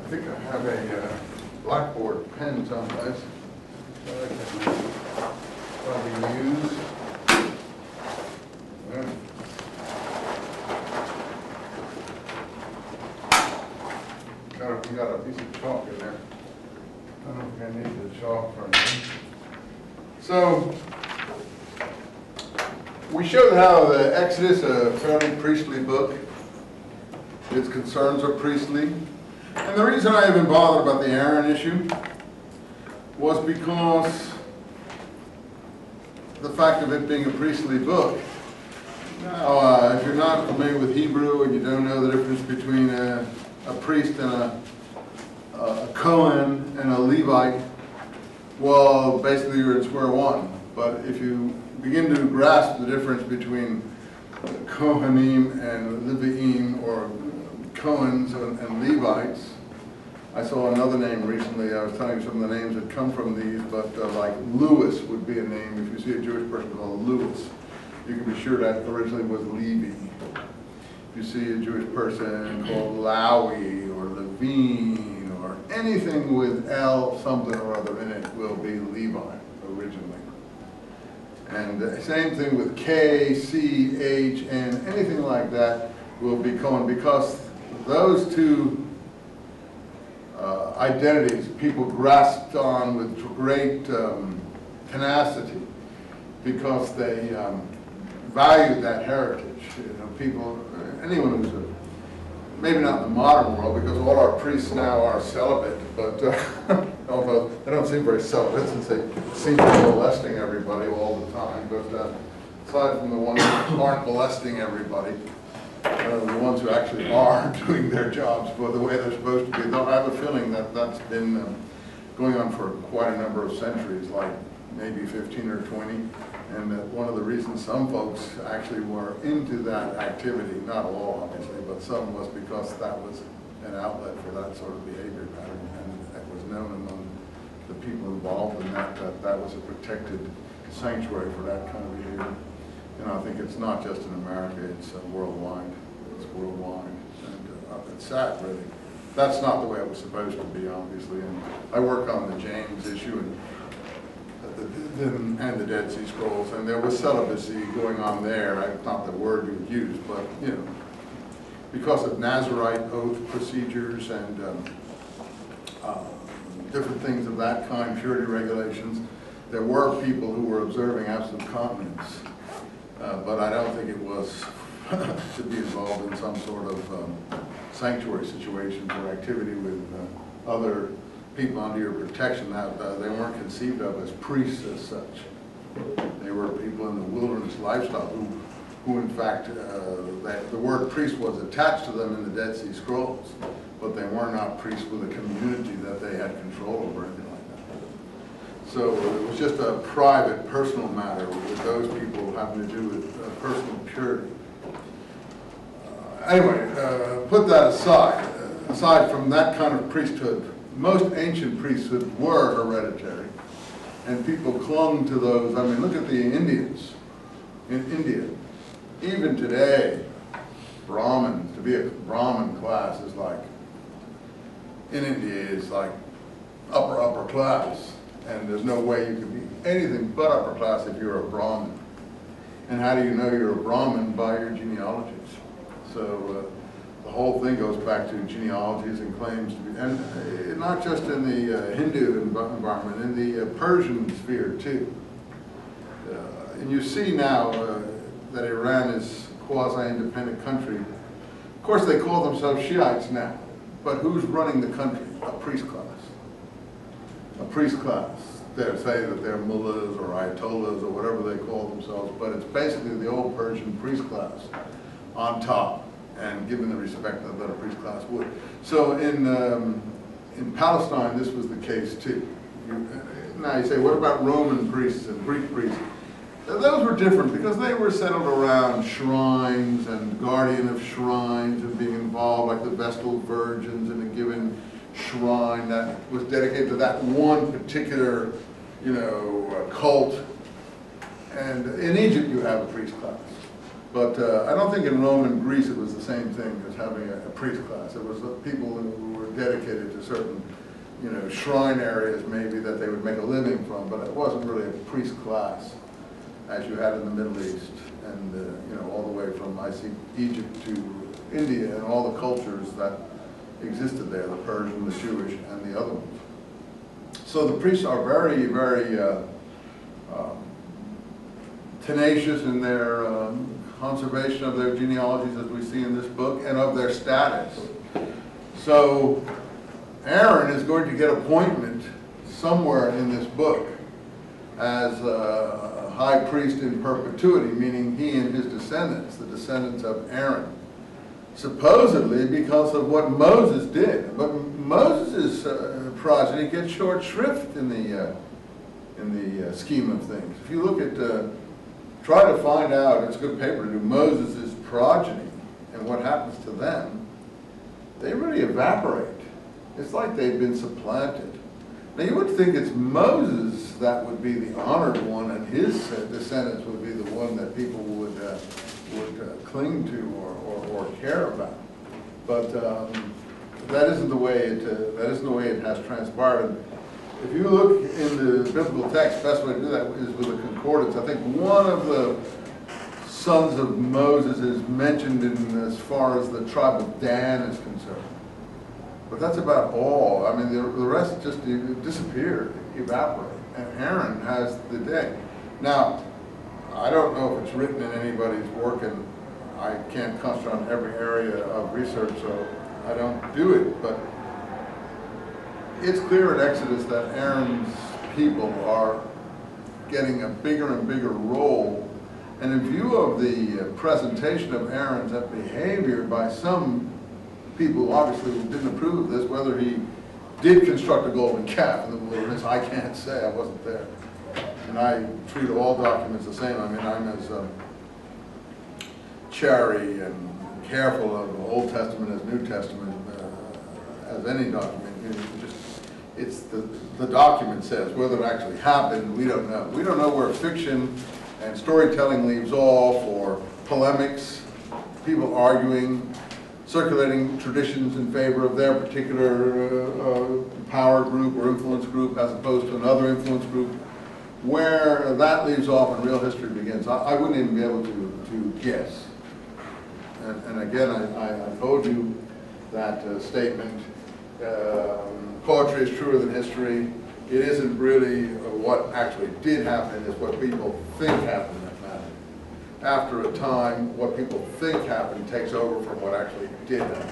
think I have a blackboard pen someplace that I can probably use. Yeah. We got a piece of chalk in there. I don't think I need the chalk for anything. So, we showed how the Exodus, a fairly priestly book, its concerns are priestly. And the reason I even bothered about the Aaron issue was because the fact of it being a priestly book. Now, if you're not familiar with Hebrew and you don't know the difference between a priest and a Cohen and a Levite, well, basically you're at square one. But if you begin to grasp the difference between Kohanim and Leviim, or Cohens and Levites, I saw another name recently. I was telling you some of the names that come from these, but like Lewis would be a name. If you see a Jewish person called Lewis, you can be sure that originally was Levi. If you see a Jewish person called Lawi or Levine or anything with L something or other in it will be Levi originally. And the same thing with K, C, H, N, anything like that will be Cohen, because those two identities people grasped on with great tenacity because they valued that heritage. You know, people, anyone who's maybe not in the modern world, because all our priests now are celibate, but although they don't seem very celibate since they seem to be molesting everybody all the time. But aside from the ones who aren't molesting everybody, the ones who actually are doing their jobs for the way they're supposed to be, though I have a feeling that that's been going on for quite a number of centuries, like maybe 15 or 20. And that one of the reasons some folks actually were into that activity, not all obviously, but some, was because that was an outlet for that sort of behavior pattern, and it was known among the people involved in that that was a protected sanctuary for that kind of behavior. And I think it's not just in America, it's worldwide. It's worldwide, and it's sad, really. That's not the way it was supposed to be, obviously. And I work on the James issue and the Dead Sea Scrolls, and there was celibacy going on there. Not the word you would use, but you know, because of Nazarite oath procedures and different things of that kind, purity regulations, there were people who were observing absolute continence, but I don't think it was to be involved in some sort of sanctuary situations or activity with other people under your protection. That they weren't conceived of as priests as such. They were people in the wilderness lifestyle who in fact, the word priest was attached to them in the Dead Sea Scrolls, but they were not priests with a community that they had control over, anything like that. So it was just a private, personal matter with those people having to do with personal purity. Anyway, put that aside. Aside from that kind of priesthood, most ancient priesthoods were hereditary, and people clung to those. I mean, look at the Indians in India. Even today, Brahmin, to be a Brahmin class is like, in India, is like upper class, and there's no way you can be anything but upper class if you're a Brahmin. And how do you know you're a Brahmin? By your genealogies. So the whole thing goes back to genealogies and claims to be, and not just in the Hindu environment, in the Persian sphere too. And you see now that Iran is a quasi-independent country. Of course, they call themselves Shiites now, but who's running the country? A priest class. A priest class. They say that they're mullahs or ayatollahs or whatever they call themselves, but it's basically the old Persian priest class on top, and given the respect that a priest class would. So in Palestine, this was the case too. Now you say, what about Roman priests and Greek priests? Those were different because they were settled around shrines and guardian of shrines and being involved, like the Vestal Virgins in a given shrine that was dedicated to that one particular, you know, cult. And in Egypt, you have a priest class. But I don't think in Rome and Greece it was the same thing as having a priest class. It was people who were dedicated to certain, shrine areas maybe that they would make a living from, but it wasn't really a priest class as you had in the Middle East and, all the way from, Egypt to India and all the cultures that existed there, the Persian, the Jewish, and the other ones. So the priests are very, very tenacious in their conservation of their genealogies, as we see in this book, and of their status. So Aaron is going to get appointment somewhere in this book as a high priest in perpetuity, meaning he and his descendants, the descendants of Aaron, supposedly because of what Moses did. But Moses' progeny gets short shrift in the scheme of things. If you look at try to find out, it's a good paper to do, Moses' progeny and what happens to them, they really evaporate. It's like they've been supplanted. Now you would think it's Moses that would be the honored one and his descendants would be the one that people would cling to or care about. But that isn't the way it has transpired. If you look in the biblical text, the best way to do that is with a concordance. I think one of the sons of Moses is mentioned in as far as the tribe of Dan is concerned. But that's about all. I mean, the rest just disappeared, evaporated. And Aaron has the day. Now, I don't know if it's written in anybody's work, and I can't concentrate on every area of research, so I don't do it. But it's clear in Exodus that Aaron's people are getting a bigger and bigger role. And in view of the presentation of Aaron's behavior by some people who obviously didn't approve of this, whether he did construct a golden calf in the wilderness, I can't say, I wasn't there. And I treat all documents the same. I mean, I'm as chary and careful of the Old Testament as New Testament as any document. It's the document says. Whether it actually happened, we don't know. We don't know where fiction and storytelling leaves off, or polemics, people arguing, circulating traditions in favor of their particular power group or influence group as opposed to another influence group. Where that leaves off and real history begins, I wouldn't even be able to guess. And again, I told you that statement, poetry is truer than history. It isn't really what actually did happen, it's what people think happened that matters. After a time, what people think happened takes over from what actually did happen.